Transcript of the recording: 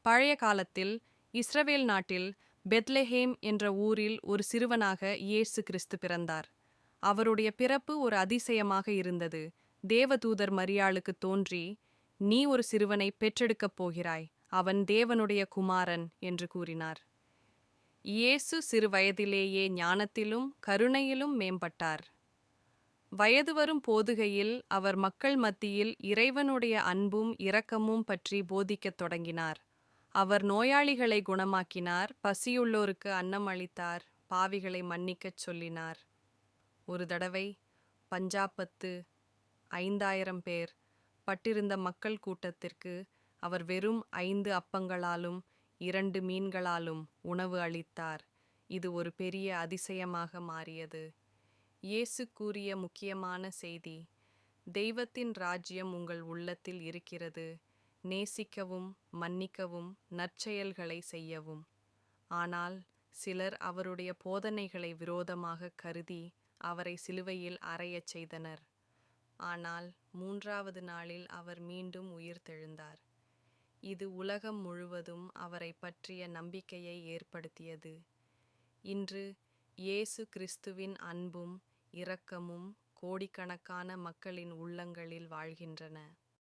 பழைய காலத்தில் இஸ்ரவேல் நாட்டில் பெத்லெஹேம் என்ற ஊரில் ஒரு சிறுவனாக இயேசு கிறிஸ்து பிறந்தார். அவருடைய பிறப்பு ஒரு அதிசயமாக இருந்தது. தேவதூதர் மரியாளுக்கு தோன்றி, "நீ ஒரு சிறுவனை பெற்றெடுக்கப் போகிறாய், அவன் தேவனுடைய குமாரன்" என்று கூறினார். இயேசு சிறு வயதிலேயே ஞானத்திலும் கருணையிலும் மேம்பட்டார். வயது வரும் போதுகையில் அவர் மக்கள் மத்தியில் இறைவனுடைய அன்பும் இரக்கமும் பற்றி போதிக்கத் தொடங்கினார். அவர் நோயாளிகளை குணமாக்கினார், பசியுள்ளோருக்கு அன்னம் அளித்தார், பாவிகளை மன்னிக்கச் சொல்லினார். ஒரு தடவை பஞ்சாபத்து 5000 பேர் பட்டிருந்த மக்கள் கூட்டத்திற்கு அவர் வெறும் 5 அப்பங்களாலும் 2 மீன்களாலும் உணவு அளித்தார். இது ஒரு பெரிய அதிசயமாக மாறியது. இயேசு கூறிய முக்கியமான செய்தி: தெய்வத்தின் ராஜ்யம் உங்கள் உள்ளத்தில் இருக்கிறது. நேசிக்கவும் மன்னிக்கவும் நற்செயல்களை செய்யவும். ஆனால் சிலர் அவருடைய போதனைகளை விரோதமாக கருதி அவரை சிலுவையில் அறையச் செய்தனர். ஆனால் 3வது நாளில் அவர் மீண்டும் உயிர்த்தெழுந்தார். இது உலகம் முழுவதும் அவரை பற்றிய நம்பிக்கையை ஏற்படுத்தியது. இன்று இயேசு கிறிஸ்துவின் அன்பும் இரக்கமும் கோடிக்கணக்கான மக்களின் உள்ளங்களில் வாழ்கின்றன.